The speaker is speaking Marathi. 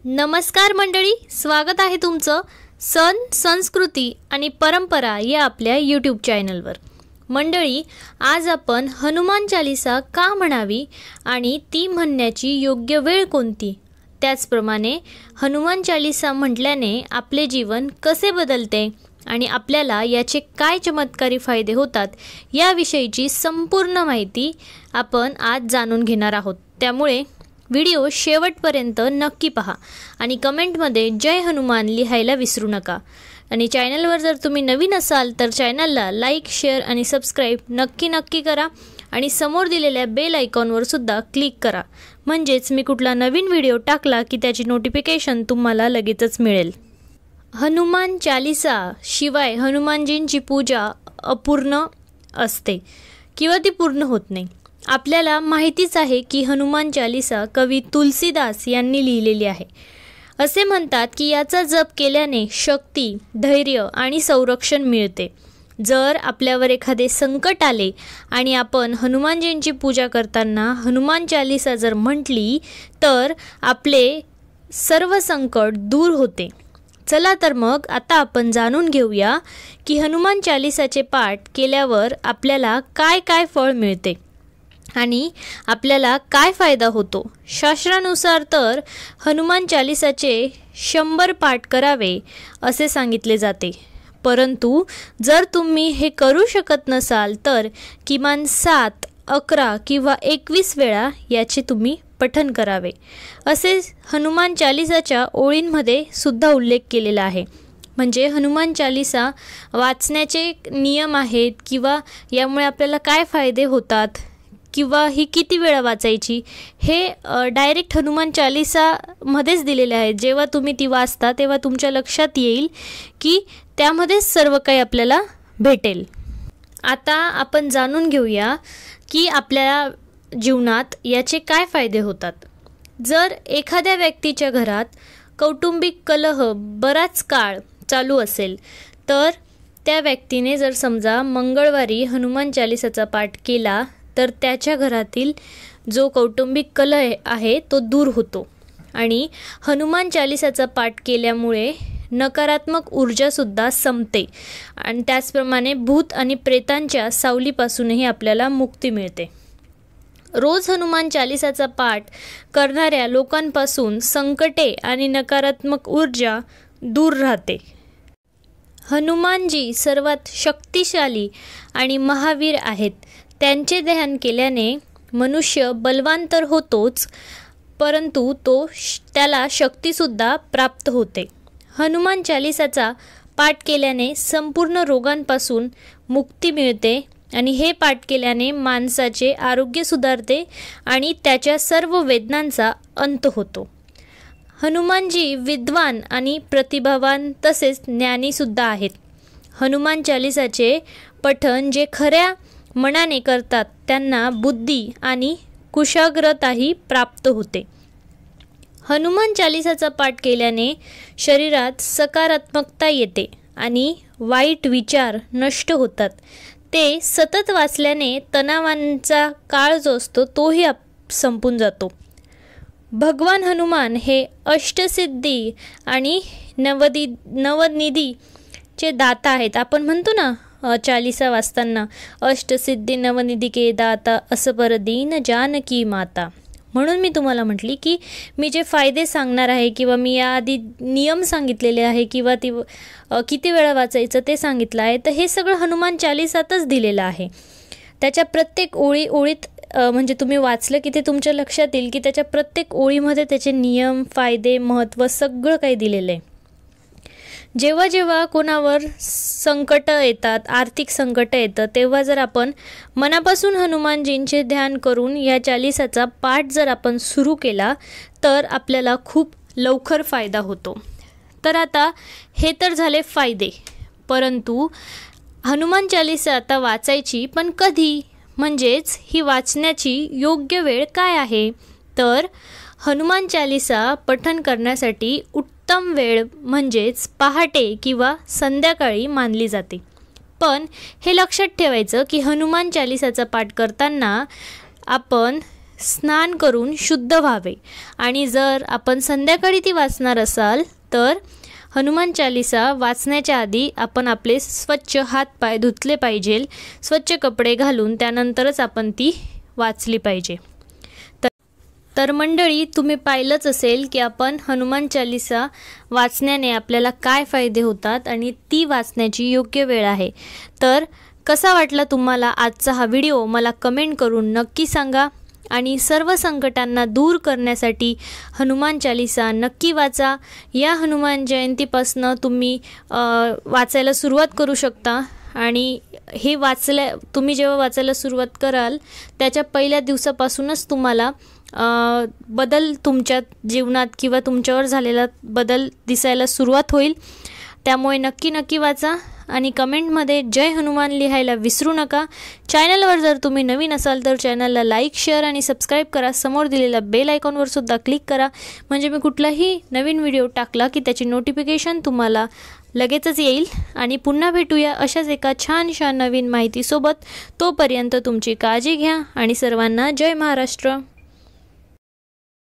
नमस्कार मंडळी, स्वागत आहे तुमचं सण, संस्कृती आणि परंपरा या आपल्या यूट्यूब चॅनलवर। मंडळी, आज आपण हनुमान चालीसा का म्हणावी आणि ती म्हणण्याची योग्य वेळ कोणती, त्याचप्रमाणे हनुमान चालीसा म्हटल्याने आपले जीवन कसे बदलते आणि आपल्याला याचे काय चमत्कारी फायदे होतात याविषयीची संपूर्ण माहिती आपण आज जाणून घेणार आहोत। त्यामुळे व्हिडिओ शेवटपर्यंत नक्की पहा आणि कमेंटमध्ये जय हनुमान लिहायला विसरू नका। आणि चॅनलवर जर तुम्ही नवीन असाल तर चॅनलला लाईक, शेअर आणि सबस्क्राईब नक्की करा आणि समोर दिलेल्या बेल आयकॉनवर सुद्धा क्लिक करा, म्हणजेच मी कुठला नवीन व्हिडिओ टाकला की त्याची नोटिफिकेशन तुम्हाला लगेचच मिळेल। हनुमान चालीसा शिवाय हनुमानजींची पूजा अपूर्ण असते किंवा ती पूर्ण होत नाही। आपल्याला माहितीच आहे की हनुमान चालीसा कवी तुलसीदास यांनी लिहिलेली आहे। असे म्हणतात की याचा जप केल्याने शक्ती, धैर्य आणि संरक्षण मिळते। जर आपल्यावर एखादे संकट आले आणि आपण हनुमानजींची पूजा करताना हनुमान चालीसा जर म्हटली तर आपले सर्व संकट दूर होते। चला तर मग आता आपण जाणून घेऊया की हनुमान चालीसाचे पाठ केल्यावर आपल्याला काय काय फळ मिळते आणि आपल्याला काय फायदा होतो। शास्त्रानुसार तर हनुमान चालीसाचे 100 पाठ करावे असे सांगितले जाते, परंतु जर तुम्ही हे करू शकत नसाल तर किमान 7, 11 किंवा 21 वेळा याचे तुम्ही पठण करावे असे हनुमान चालीसाच्या ओळींमध्ये सुद्धा उल्लेख केलेला आहे। म्हणजे हनुमान चालीसा वाचण्याचे नियम आहेत किंवा यामुळे आपल्याला काय फायदे होतात किंवा ही किती वेळा वाचायची हे डायरेक्ट हनुमान चालीसामध्येच दिलेले आहे। जेव्हा तुम्ही ती वाचता तेव्हा तुमच्या लक्षात येईल की त्यामध्येच सर्व काही आपल्याला भेटेल। आता आपण जाणून घेऊया की आपल्या जीवनात याचे काय फायदे होतात। जर एखाद्या व्यक्तीच्या घरात कौटुंबिक कलह बराच काळ चालू असेल तर त्या व्यक्तीने जर समजा मंगळवारी हनुमान चालीसाचा पाठ केला तर त्याच्या घरातील जो कौटुंबिक कलह आहे तो दूर होतो। आणि हनुमान चालीसाचा पाठ केल्यामुळे नकारात्मक ऊर्जासुद्धा संपते आणि त्याचप्रमाणे भूत आणि प्रेतांच्या सावलीपासूनही आपल्याला मुक्ती मिळते। रोज हनुमान चालीसाचा पाठ करणाऱ्या लोकांपासून संकटे आणि नकारात्मक ऊर्जा दूर राहते। हनुमानजी सर्वात शक्तिशाली आणि महावीर आहेत। त्यांचे ध्यान केल्याने मनुष्य बलवान तर होतोच, परंतु त्याला शक्तीसुद्धा प्राप्त होते। हनुमान चालीसाचा पाठ केल्याने संपूर्ण रोगांपासून मुक्ती मिळते आणि हे पाठ केल्याने माणसाचे आरोग्य सुधारते आणि त्याच्या सर्व वेदनांचा अंत होतो। हनुमानजी विद्वान आणि प्रतिभावान तसेच ज्ञानीसुद्धा आहेत। हनुमान चालीसाचे पठण जे खऱ्या मनाने करतात त्यांना बुद्धी आणि कुशाग्रताही प्राप्त होते। हनुमान चालीसाचा पाठ केल्याने शरीरात सकारात्मकता येते आणि वाईट विचार नष्ट होतात। ते सतत वाचल्याने तणावांचा काळ जो असतो तोही संपून जातो। भगवान हनुमान हे अष्टसिद्धी आणि नवनिधीचे दाता आहेत। आपण म्हणतो ना चालीसा वाचताना अष्टसिद्धी नवनिधी के दाता असपर दीन जानकी माता। म्हणून मी तुम्हाला म्हटली की मी जे फायदे सांगणार आहे किंवा मी याआधी नियम सांगितलेले आहे किंवा ती किती वेळा वाचायचं ते सांगितलं आहे, तर हे सगळं हनुमान चालीसातच दिलेलं आहे। त्याच्या प्रत्येक ओळीत म्हणजे तुम्ही वाचलं की ते तुमच्या लक्षात येईल की त्याच्या प्रत्येक ओळीमध्ये त्याचे नियम, फायदे, महत्त्व सगळं काही दिलेलं आहे। जेव्हा जेव्हा कोणावर संकट येतात, आर्थिक संकट येतं, तेव्हा जर आपण मनापासून हनुमानजींचे ध्यान करून या चालीसाचा पाठ जर आपण सुरू केला तर आपल्याला खूप लवकर फायदा होतो। तर आता हे तर झाले फायदे, परंतु हनुमान चालीसा आता वाचायची पण कधी, म्हणजेच ही वाचण्याची योग्य वेळ काय आहे, तर हनुमान चालीसा पठण करण्यासाठी उत्तम वेळ म्हणजेच पहाटे किंवा संध्याकाळी मानली जाते। पण हे लक्षात ठेवायचं की हनुमान चालीसाचा पाठ करताना आपण स्नान करून शुद्ध व्हावे. आणि जर आपण संध्याकाळी ती वाचणार असाल तर हनुमान चालीसा वाचण्याच्या आधी आपण आपले स्वच्छ हातपाय धुतले पाहिजे, स्वच्छ कपडे घालून त्यानंतरच आपण ती वाचली पाहिजे. तर मंडळी, तुम्ही पाहिलंच असेल की आपण हनुमान चालीसा वाचण्याने आपल्याला काय फायदे होतात आणि ती वाचण्याची योग्य वेळ आहे. तर कसा वाटला तुम्हाला आजचा हा व्हिडिओ मला कमेंट करून नक्की सांगा. आणि सर्व संकटांना दूर करण्यासाठी हनुमान चालीसा नक्की वाचा. या हनुमान जयंतीपासून तुम्ही वाचायला सुरुवात करू शकता. आणि हे तुम्ही जेव्हा वाचायला सुरुवात कराल त्याच्या पहिल्या दिवसापासूनच तुम्हाला बदल तुमच्या जीवनात किंवा तुमच्यावर झालेला बदल दिसायला सुरुवात होईल. त्यामुळे नक्की वाचा आणि कमेंटमध्ये जय हनुमान लिहायला विसरू नका. चॅनलवर जर तुम्ही नवीन असाल तर चॅनलला लाईक, शेअर आणि सबस्क्राईब करा. समोर दिलेल्या बेल आयकॉनवर सुद्धा क्लिक करा, म्हणजे मी कुठलाही नवीन व्हिडिओ टाकला की त्याची नोटिफिकेशन तुम्हाला लगेचच येईल. आणि पुन्हा भेटूया अशाच एका छानशा नवीन माहितीसोबत. तोपर्यंत तुमची काळजी घ्या आणि सर्वांना जय महाराष्ट्र.